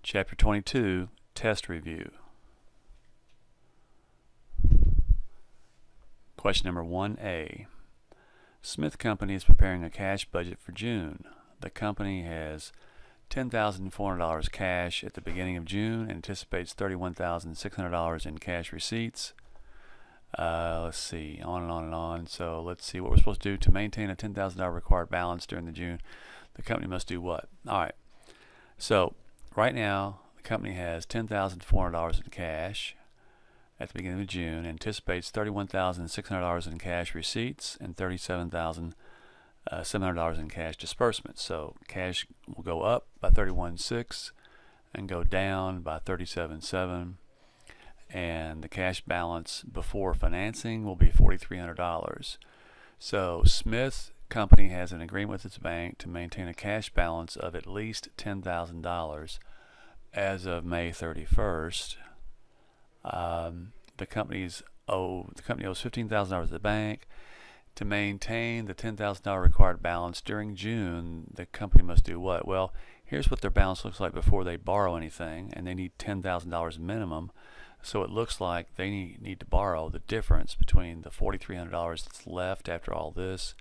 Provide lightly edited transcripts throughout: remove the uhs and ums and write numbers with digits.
Chapter 22, Test Review. Question number 1A. Smith Company is preparing a cash budget for June. The company has $10,400 cash at the beginning of June and anticipates $31,600 in cash receipts. Let's see, on and on and on. So let's see what we're supposed to do to maintain a $10,000 required balance during the June. The company must do what? All right. So right now, the company has $10,400 in cash at the beginning of June, anticipates $31,600 in cash receipts and $37,700 in cash disbursements. So cash will go up by $31,600 and go down by $37,700, and the cash balance before financing will be $4,300. So Smith Company has an agreement with its bank to maintain a cash balance of at least $10,000 as of May 31st. The company owes $15,000 to the bank. To maintain the $10,000 required balance during June, the company must do what? Well, here's what their balance looks like before they borrow anything, and they need $10,000 minimum. So it looks like they need to borrow the difference between the $4,300 that's left after all this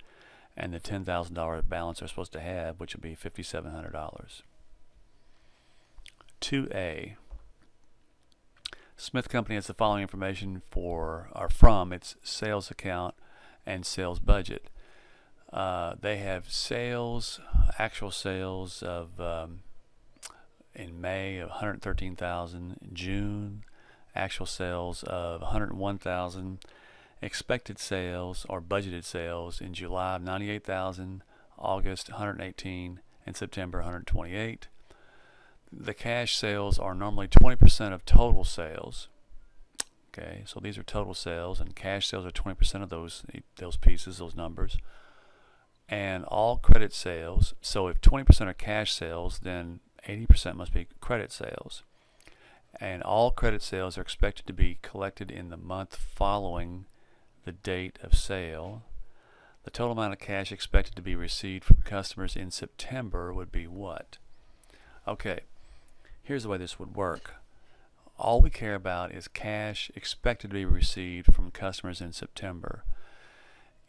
and the $10,000 balance they're supposed to have, which would be $5,700. 2A. Smith Company has the following information from its sales account and sales budget. They have actual sales of in May of $113,000, June actual sales of $101,000, expected sales or budgeted sales in July of $98,000, August $118,000, and September $128,000. The cash sales are normally 20% of total sales. Okay, so these are total sales, and cash sales are 20% of those pieces, those numbers. And all credit sales, so if 20% are cash sales, then 80% must be credit sales. And all credit sales are expected to be collected in the month following the date of sale. The total amount of cash expected to be received from customers in September would be what? Okay, here's the way this would work. All we care about is cash expected to be received from customers in September.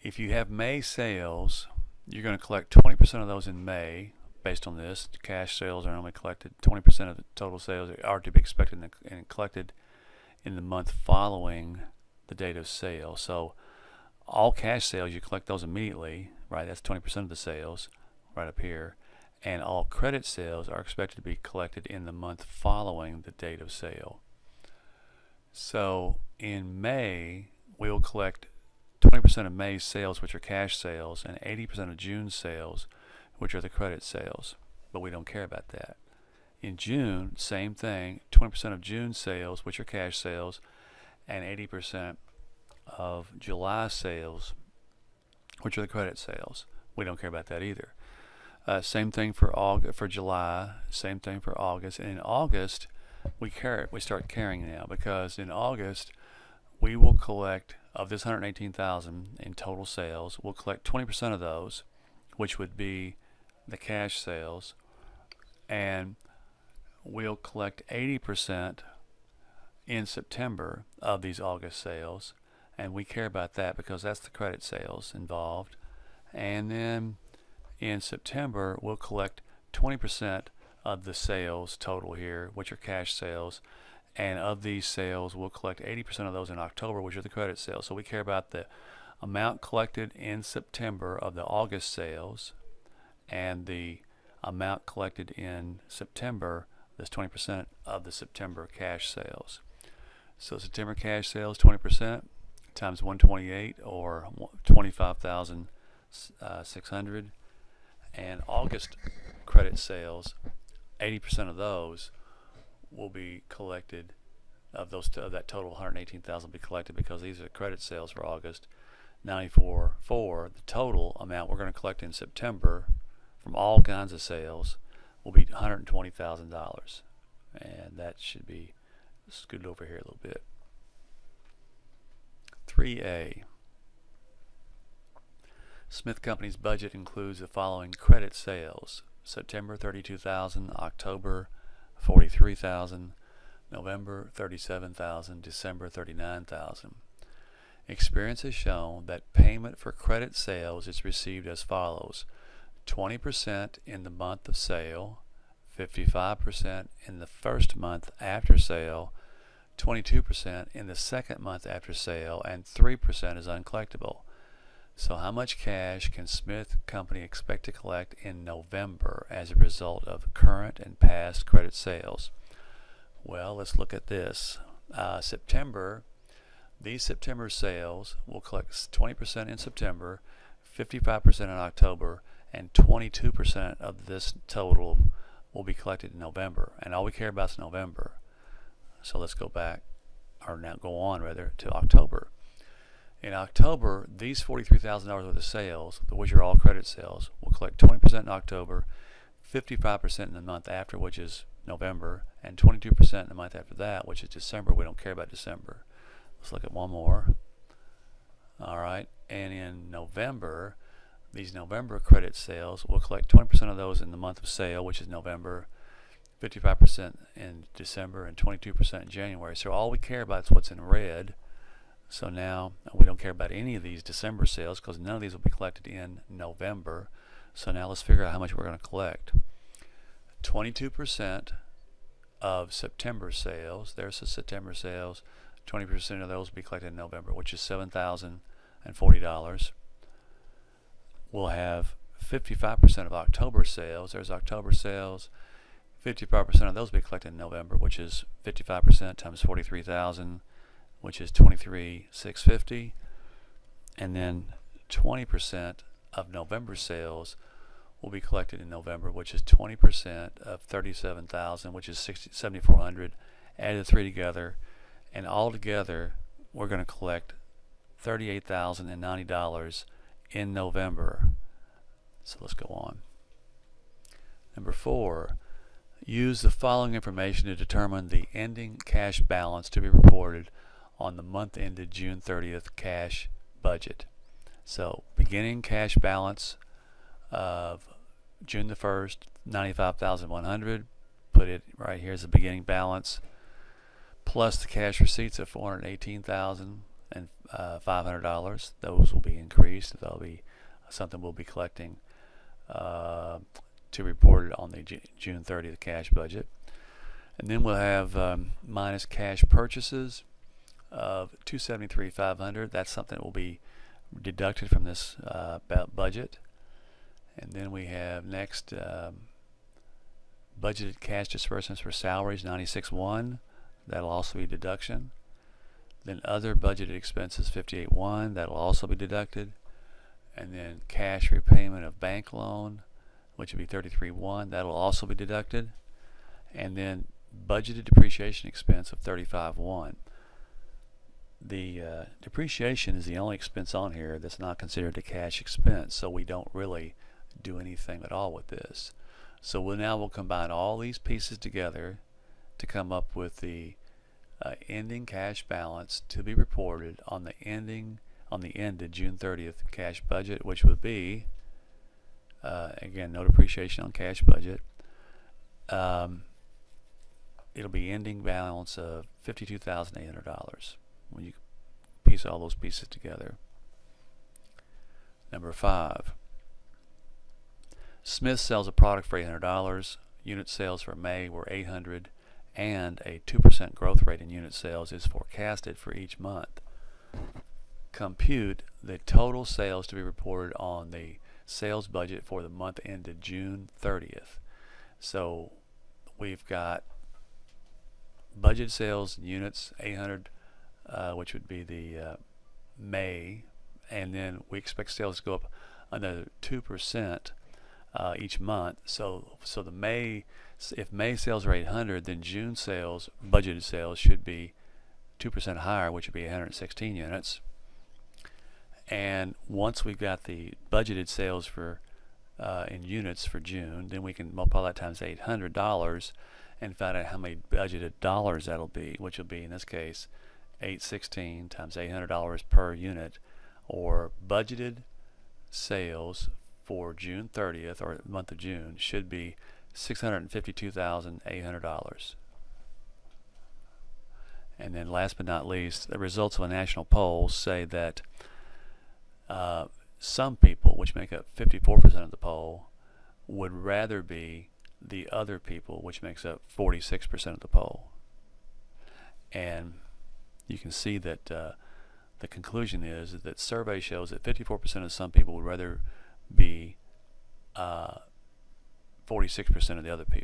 If you have May sales, you're going to collect 20% of those in May. Based on this, cash sales are normally collected, 20% of the total sales are to be expected and collected in the month following the date of sale. So all cash sales, you collect those immediately, right? That's 20% of the sales right up here. And all credit sales are expected to be collected in the month following the date of sale. So in May, we will collect 20% of May's sales, which are cash sales, and 80% of June's sales, which are the credit sales, but we don't care about that. In June, same thing, 20% of June's sales, which are cash sales, and 80% of July sales, which are the credit sales. We don't care about that either. Same thing for July, same thing for August. And in August, we start caring now, because in August we will collect, of this $118,000 in total sales, we'll collect 20% of those, which would be the cash sales, and we'll collect 80% in September of these August sales, and we care about that because that's the credit sales involved. And then in September we'll collect 20% of the sales total here, which are cash sales, and of these sales we'll collect 80% of those in October, which are the credit sales. So we care about the amount collected in September of the August sales and the amount collected in September, that's 20% of the September cash sales. So September cash sales 20% times 128, or 25,600, and August credit sales, 80% of those will be collected, of that total 118,000 will be collected, because these are credit sales for August. 94.4, the total amount we're going to collect in September from all kinds of sales will be $120,000, and that should be scooted over here a little bit. 3A. Smith Company's budget includes the following credit sales: September 32,000, October $43,000, November $37,000, December $39,000. Experience has shown that payment for credit sales is received as follows: 20% in the month of sale, 55% in the first month after sale, 22% in the second month after sale, and 3% is uncollectible. So how much cash can Smith Company expect to collect in November as a result of current and past credit sales? Well, let's look at this. These September sales will collect 20% in September, 55% in October, and 22% of this total will be collected in November. And all we care about is November. So let's go back, or now go on rather, to October. In October, these $43,000 worth of sales, which are all credit sales, will collect 20% in October, 55% in the month after, which is November, and 22% in the month after that, which is December. We don't care about December. Let's look at one more. All right, and in November, these November credit sales will collect 20% of those in the month of sale, which is November, 55% in December, and 22% in January. So all we care about is what's in red. So now we don't care about any of these December sales because none of these will be collected in November. So now let's figure out how much we're going to collect. 22% of September sales, there's the September sales, 20% of those will be collected in November, which is $7,040. We'll have 55% of October sales, there's October sales, 55% of those will be collected in November, which is 55% times 43,000, which is 23,650, and then 20% of November sales will be collected in November, which is 20% of 37,000, which is 7,400. Add the three together, and all together we're going to collect $38,090 in November. So let's go on. Number 4, use the following information to determine the ending cash balance to be reported on the month ended June 30th cash budget. So beginning cash balance of June the 1st, $95,100. Put it right here as the beginning balance, plus the cash receipts of $418,500. Those will be increased. That'll be something we'll be collecting to report it on the June 30th cash budget. And then we'll have minus cash purchases of $273,500. That's something that will be deducted from this budget. And then we have next budgeted cash disbursements for salaries, $96,100. That'll also be deduction. Then other budgeted expenses, $58,100. That'll also be deducted. And then cash repayment of bank loan, which would be $33,100. That'll also be deducted. And then budgeted depreciation expense of $35,100. The depreciation is the only expense on here that's not considered a cash expense, so we don't really do anything at all with this. So we'll combine all these pieces together to come up with the ending cash balance to be reported on the ended June 30th cash budget, which would be again, no depreciation on cash budget. It'll be ending balance of $52,800 when you piece all those pieces together. Number 5. Smith sells a product for $800. Unit sales for May were 800, and a 2% growth rate in unit sales is forecasted for each month. Compute the total sales to be reported on the sales budget for the month ended June 30th. So we've got budget sales units 800, which would be the May, and then we expect sales to go up another 2% each month. So the if May sales are 800, then June sales, budgeted sales, should be 2% higher, which would be 116 units. And once we've got the budgeted sales for in units for June, then we can multiply that times $800 and find out how many budgeted dollars that'll be, which will be in this case 816 times $800 per unit, or budgeted sales for June 30th, or month of June, should be $652,800. And then last but not least, the results of a national poll say that some people, which make up 54% of the poll, would rather be the other people, which makes up 46% of the poll. And you can see that the conclusion is that survey shows that 54% of some people would rather be 46% of the other people.